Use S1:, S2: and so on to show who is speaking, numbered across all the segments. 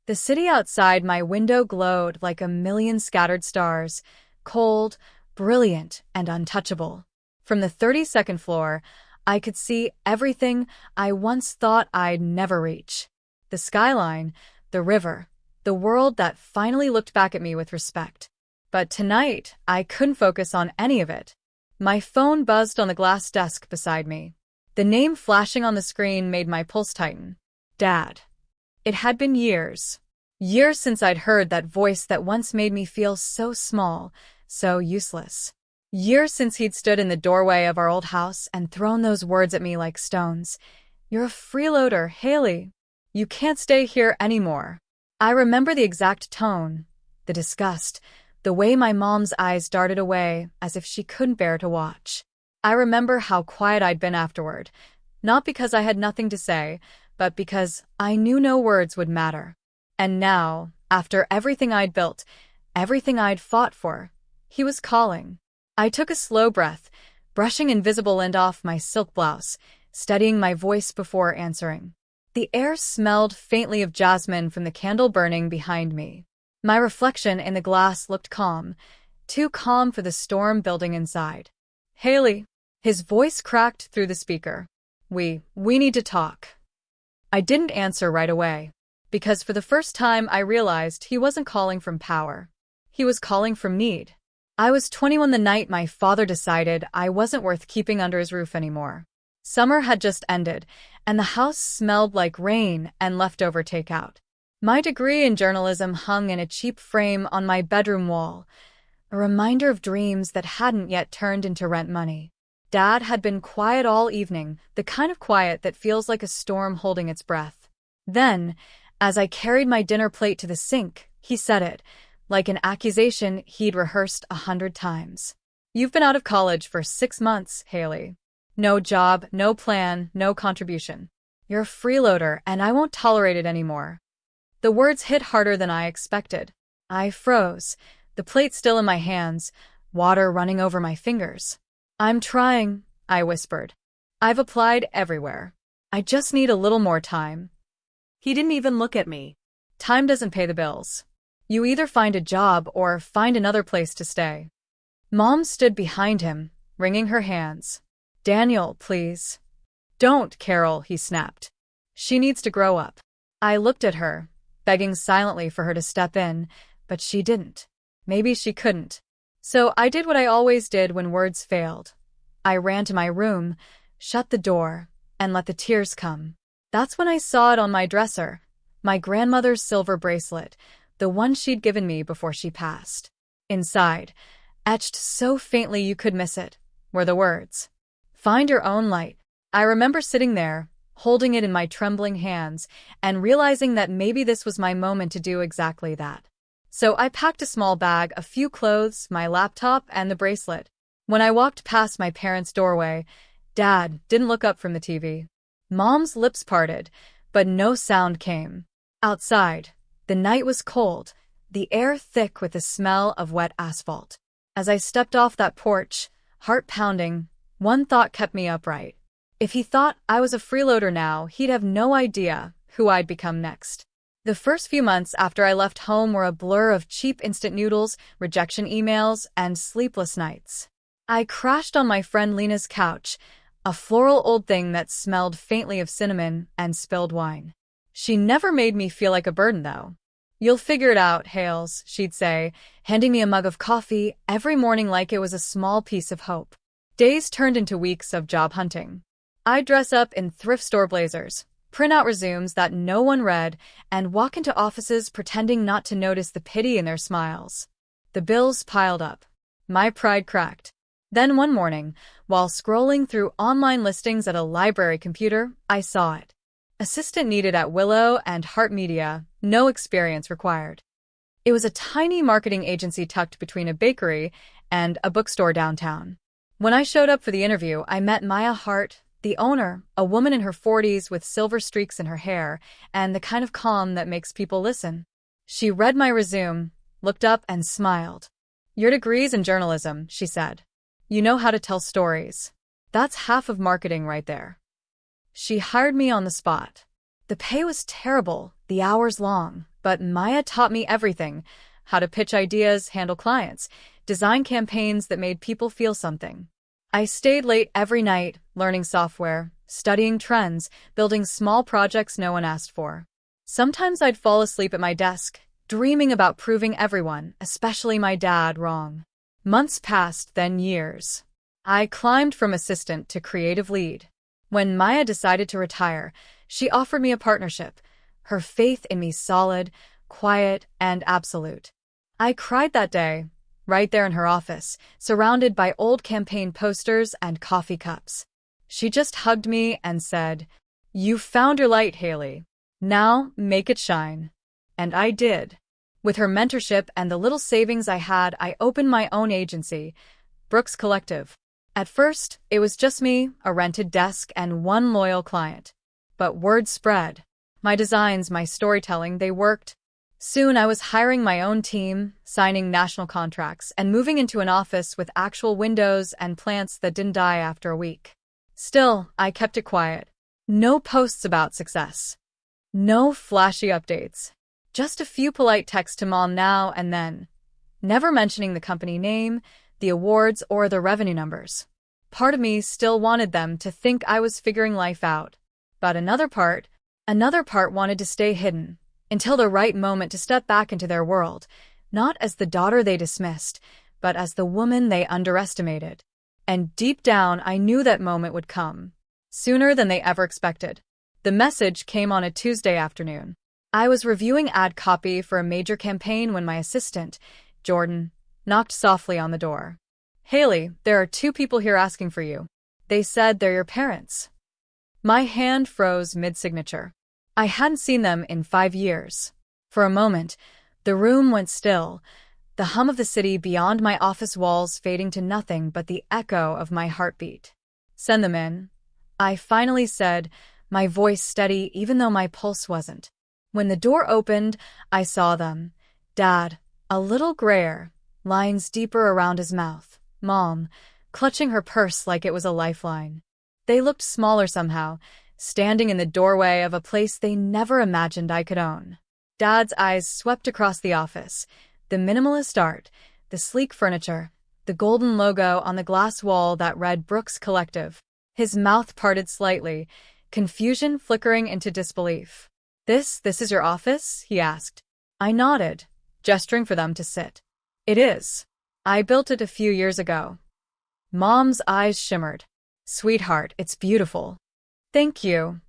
S1: The city outside my window glowed like a million scattered stars, cold, brilliant, and untouchable. From the 32nd floor, I could see everything I once thought I'd never reach. The skyline, the river, the world that finally looked back at me with respect. But tonight, I couldn't focus on any of it. My phone buzzed on the glass desk beside me. The name flashing on the screen made my pulse tighten. Dad. It had been years. Years since I'd heard that voice that once made me feel so small, so useless. Years since he'd stood in the doorway of our old house and thrown those words at me like stones. "You're a freeloader, Haley. You can't stay here anymore." I remember the exact tone, the disgust, the way my mom's eyes darted away as if she couldn't bear to watch. I remember how quiet I'd been afterward, not because I had nothing to say, but because I knew no words would matter. And now, after everything I'd built, everything I'd fought for, he was calling. I took a slow breath, brushing invisible lint off my silk blouse, steadying my voice before answering. The air smelled faintly of jasmine from the candle burning behind me. My reflection in the glass looked calm, too calm for the storm building inside. "Haley." His voice cracked through the speaker. We need to talk." I didn't answer right away, because for the first time I realized he wasn't calling from power. He was calling from need. I was 21 the night my father decided I wasn't worth keeping under his roof anymore. Summer had just ended, and the house smelled like rain and leftover takeout. My degree in journalism hung in a cheap frame on my bedroom wall, a reminder of dreams that hadn't yet turned into rent money. Dad had been quiet all evening, the kind of quiet that feels like a storm holding its breath. Then, as I carried my dinner plate to the sink, he said it, like an accusation he'd rehearsed 100 times. "You've been out of college for 6 months, Haley. No job, no plan, no contribution. You're a freeloader, and I won't tolerate it anymore." The words hit harder than I expected. I froze, the plate still in my hands, water running over my fingers. "I'm trying," I whispered. "I've applied everywhere. I just need a little more time." He didn't even look at me. "Time doesn't pay the bills. You either find a job or find another place to stay." Mom stood behind him, wringing her hands. "Daniel, please." "Don't, Carol," he snapped. "She needs to grow up." I looked at her, begging silently for her to step in, but she didn't. Maybe she couldn't. So I did what I always did when words failed. I ran to my room, shut the door, and let the tears come. That's when I saw it on my dresser, my grandmother's silver bracelet, the one she'd given me before she passed. Inside, etched so faintly you could miss it, were the words, "Find your own light." I remember sitting there, holding it in my trembling hands, and realizing that maybe this was my moment to do exactly that. So I packed a small bag, a few clothes, my laptop, and the bracelet. When I walked past my parents' doorway, Dad didn't look up from the TV. Mom's lips parted, but no sound came. Outside, the night was cold, the air thick with the smell of wet asphalt. As I stepped off that porch, heart pounding, one thought kept me upright. If he thought I was a freeloader now, he'd have no idea who I'd become next. The first few months after I left home were a blur of cheap instant noodles, rejection emails, and sleepless nights. I crashed on my friend Lena's couch, a floral old thing that smelled faintly of cinnamon and spilled wine. She never made me feel like a burden, though. "You'll figure it out, Hales," she'd say, handing me a mug of coffee every morning like it was a small piece of hope. Days turned into weeks of job hunting. I'd dress up in thrift store blazers, print out resumes that no one read, and walk into offices pretending not to notice the pity in their smiles. The bills piled up. My pride cracked. Then one morning, while scrolling through online listings at a library computer, I saw it. Assistant needed at Willow and Heart Media, no experience required. It was a tiny marketing agency tucked between a bakery and a bookstore downtown. When I showed up for the interview, I met Maya Hart, the owner, a woman in her 40s with silver streaks in her hair and the kind of calm that makes people listen. She read my resume, looked up, and smiled. "Your degree's in journalism," she said. "You know how to tell stories. That's half of marketing right there." She hired me on the spot. The pay was terrible, the hours long, But Maya taught me everything: how to pitch ideas, handle clients, design campaigns that made people feel something. I stayed late every night, learning software, studying trends, building small projects no one asked for. Sometimes I'd fall asleep at my desk, dreaming about proving everyone, especially my dad, wrong. Months passed, then years. I climbed from assistant to creative lead. When Maya decided to retire, she offered me a partnership, her faith in me solid, quiet, and absolute. I cried that day, right there in her office, surrounded by old campaign posters and coffee cups. She just hugged me and said, "You found your light, Haley. Now make it shine." And I did. With her mentorship and the little savings I had, I opened my own agency, Brooks Collective. At first, it was just me, a rented desk, and one loyal client. But word spread. My designs, my storytelling, they worked. Soon I was hiring my own team, signing national contracts, and moving into an office with actual windows and plants that didn't die after a week. Still, I kept it quiet. No posts about success. No flashy updates. Just a few polite texts to mom now and then. Never mentioning the company name, the awards, or the revenue numbers. Part of me still wanted them to think I was figuring life out. But another part wanted to stay hidden, until the right moment to step back into their world, not as the daughter they dismissed, but as the woman they underestimated. And deep down, I knew that moment would come, sooner than they ever expected. The message came on a Tuesday afternoon. I was reviewing ad copy for a major campaign when my assistant, Jordan, knocked softly on the door. "Haley, there are 2 people here asking for you. They said they're your parents." My hand froze mid-signature. I hadn't seen them in 5 years. For a moment, the room went still, the hum of the city beyond my office walls fading to nothing but the echo of my heartbeat. "Send them in," I finally said, my voice steady even though my pulse wasn't. When the door opened, I saw them. Dad, a little grayer, lines deeper around his mouth. Mom, clutching her purse like it was a lifeline. They looked smaller somehow, standing in the doorway of a place they never imagined I could own. Dad's eyes swept across the office, the minimalist art, the sleek furniture, the golden logo on the glass wall that read Brooks Collective. His mouth parted slightly, confusion flickering into disbelief. This is your office?" he asked. I nodded, gesturing for them to sit. "It is. I built it a few years ago." Mom's eyes shimmered. "Sweetheart, it's beautiful." "Thank you,"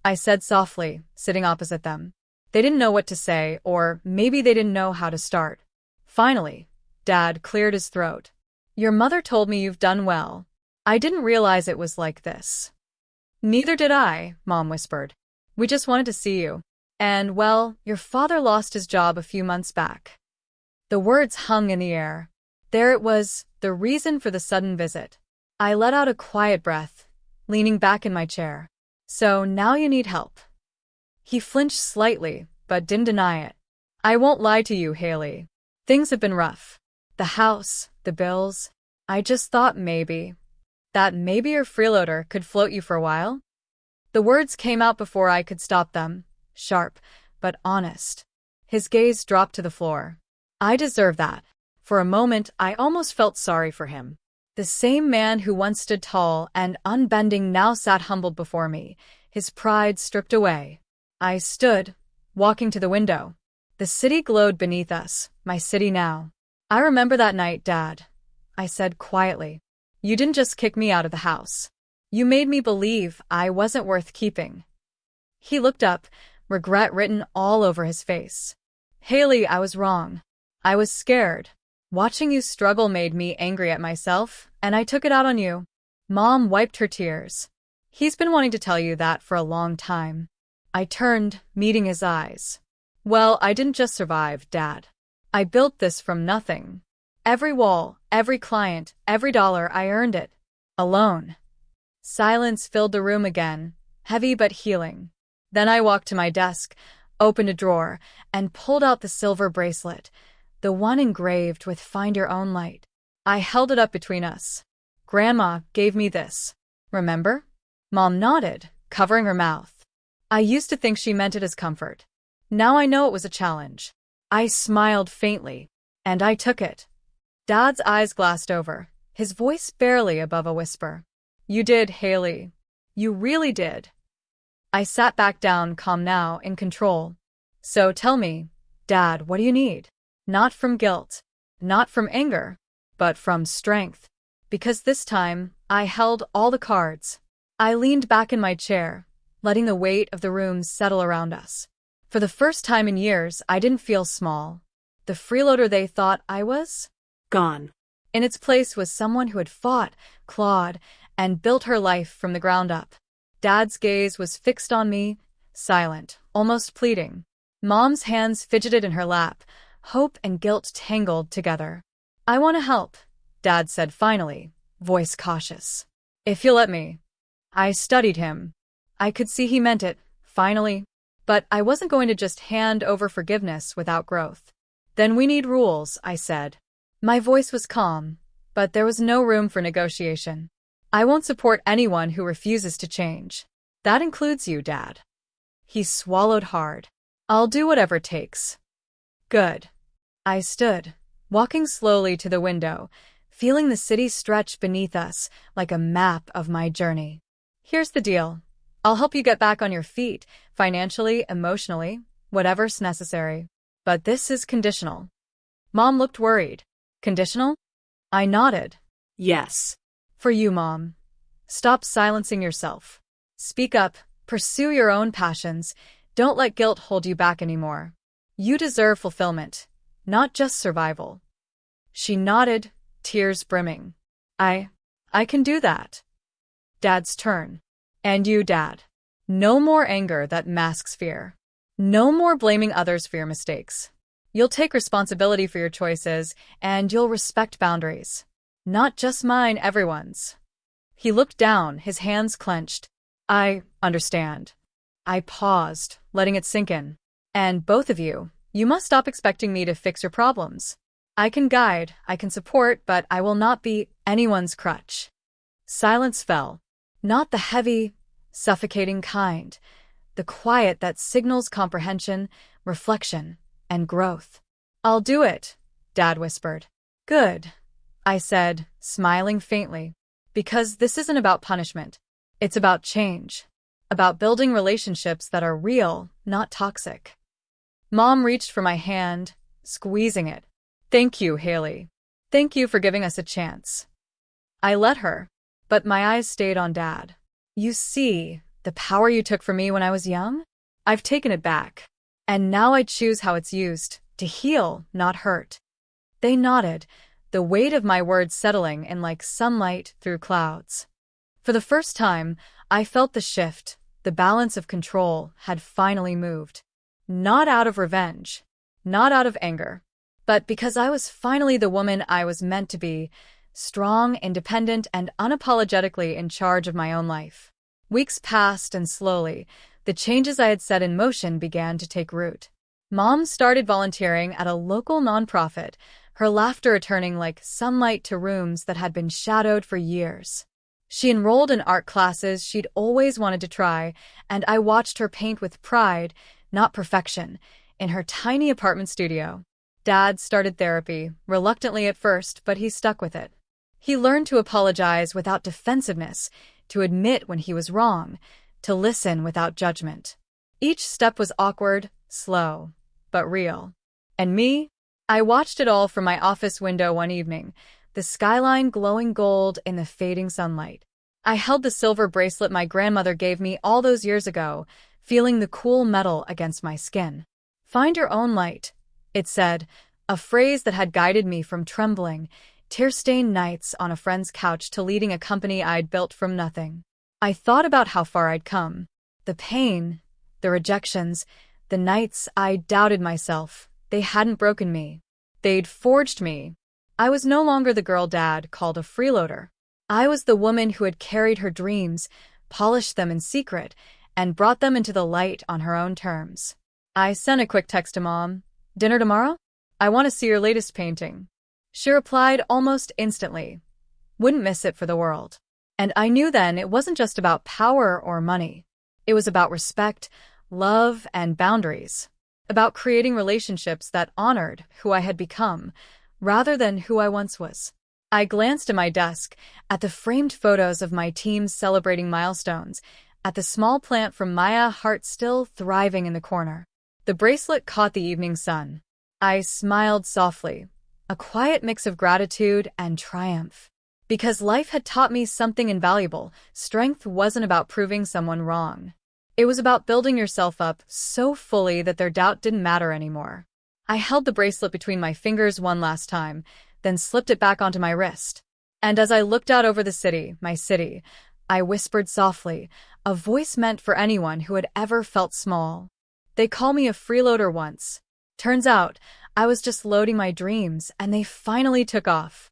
S1: I said softly, sitting opposite them. They didn't know what to say, or maybe they didn't know how to start. Finally, Dad cleared his throat. "Your mother told me you've done well. I didn't realize it was like this." "Neither did I," Mom whispered. "We just wanted to see you. And, well, your father lost his job a few months back." The words hung in the air. There it was, the reason for the sudden visit. I let out a quiet breath, leaning back in my chair. "So now you need help." He flinched slightly, but didn't deny it. "I won't lie to you, Haley. Things have been rough. The house, the bills. I just thought maybe your freeloader could float you for a while." The words came out before I could stop them, sharp, but honest. His gaze dropped to the floor. I deserve that. For a moment, I almost felt sorry for him. The same man who once stood tall and unbending now sat humbled before me, his pride stripped away. I stood, walking to the window. The city glowed beneath us, my city now. "I remember that night, Dad," I said quietly. "You didn't just kick me out of the house. You made me believe I wasn't worth keeping." He looked up, regret written all over his face. "Haley, I was wrong. I was scared. Watching you struggle made me angry at myself, and I took it out on you." Mom wiped her tears. "He's been wanting to tell you that for a long time." I turned, meeting his eyes. "Well, I didn't just survive, Dad. I built this from nothing. Every wall, every client, every dollar, I earned it. Alone." Silence filled the room again, heavy but healing. Then I walked to my desk, opened a drawer, and pulled out the silver bracelet, the one engraved with "Find Your Own Light." I held it up between us. "Grandma gave me this. Remember?" Mom nodded, covering her mouth. "I used to think she meant it as comfort. Now I know it was a challenge. I smiled faintly, and I took it. Dad's eyes glassed over, his voice barely above a whisper. You did, Haley. You really did. I sat back down, calm now, in control. So tell me, Dad, what do you need? Not from guilt, not from anger, but from strength. Because this time, I held all the cards. I leaned back in my chair, letting the weight of the room settle around us. For the first time in years, I didn't feel small. The freeloader they thought I was?
S2: Gone.
S1: In its place was someone who had fought, clawed, and built her life from the ground up. Dad's gaze was fixed on me, silent, almost pleading. Mom's hands fidgeted in her lap, hope and guilt tangled together. I want to help, Dad said finally, voice cautious. If you'll let me. I studied him. I could see he meant it, finally. But I wasn't going to just hand over forgiveness without growth. Then we need rules, I said. My voice was calm, but there was no room for negotiation. I won't support anyone who refuses to change. That includes you, Dad. He swallowed hard. I'll do whatever it takes. Good. I stood, walking slowly to the window, feeling the city stretch beneath us like a map of my journey. Here's the deal. I'll help you get back on your feet, financially, emotionally, whatever's necessary. But this is conditional. Mom looked worried. Conditional? I nodded.
S2: Yes.
S1: For you, Mom. Stop silencing yourself. Speak up, pursue your own passions. Don't let guilt hold you back anymore. You deserve fulfillment, not just survival. She nodded, tears brimming. I can do that. Dad's turn. And you, Dad. No more anger that masks fear. No more blaming others for your mistakes. You'll take responsibility for your choices, and you'll respect boundaries. Not just mine, everyone's. He looked down, his hands clenched. I understand. I paused, letting it sink in. And both of you must stop expecting me to fix your problems. I can guide, I can support, but I will not be anyone's crutch. Silence fell. Not the heavy, suffocating kind. The quiet that signals comprehension, reflection, and growth. I'll do it, Dad whispered. Good, I said, smiling faintly. Because this isn't about punishment. It's about change. About building relationships that are real, not toxic. Mom reached for my hand, squeezing it. Thank you, Haley. Thank you for giving us a chance. I let her, but my eyes stayed on Dad. You see, the power you took from me when I was young? I've taken it back. And now I choose how it's used, to heal, not hurt. They nodded, the weight of my words settling in like sunlight through clouds. For the first time, I felt the shift, the balance of control had finally moved. Not out of revenge, not out of anger, but because I was finally the woman I was meant to be, strong, independent, and unapologetically in charge of my own life. Weeks passed, and slowly, the changes I had set in motion began to take root. Mom started volunteering at a local nonprofit, her laughter returning like sunlight to rooms that had been shadowed for years. She enrolled in art classes she'd always wanted to try, and I watched her paint with pride, not perfection, in her tiny apartment studio. Dad started therapy, reluctantly at first, but he stuck with it. He learned to apologize without defensiveness, to admit when he was wrong, to listen without judgment. Each step was awkward, slow, but real. And me? I watched it all from my office window one evening, the skyline glowing gold in the fading sunlight. I held the silver bracelet my grandmother gave me all those years ago, feeling the cool metal against my skin. Find your own light, it said, a phrase that had guided me from trembling, tear-stained nights on a friend's couch to leading a company I'd built from nothing. I thought about how far I'd come. The pain, the rejections, the nights I doubted myself. They hadn't broken me. They'd forged me. I was no longer the girl Dad called a freeloader. I was the woman who had carried her dreams, polished them in secret, and brought them into the light on her own terms. I sent a quick text to Mom. Dinner tomorrow? I want to see your latest painting. She replied almost instantly. Wouldn't miss it for the world. And I knew then it wasn't just about power or money. It was about respect, love, and boundaries. about creating relationships that honored who I had become, rather than who I once was. I glanced at my desk, at the framed photos of my team celebrating milestones, at the small plant from Maya heart still thriving in the corner. The bracelet caught the evening sun. I smiled softly, a quiet mix of gratitude and triumph. Because life had taught me something invaluable, strength wasn't about proving someone wrong. It was about building yourself up so fully that their doubt didn't matter anymore. I held the bracelet between my fingers one last time, then slipped it back onto my wrist. And as I looked out over the city, my city, I whispered softly, a voice meant for anyone who had ever felt small. They call me a freeloader once. Turns out, I was just loading my dreams, and they finally took off.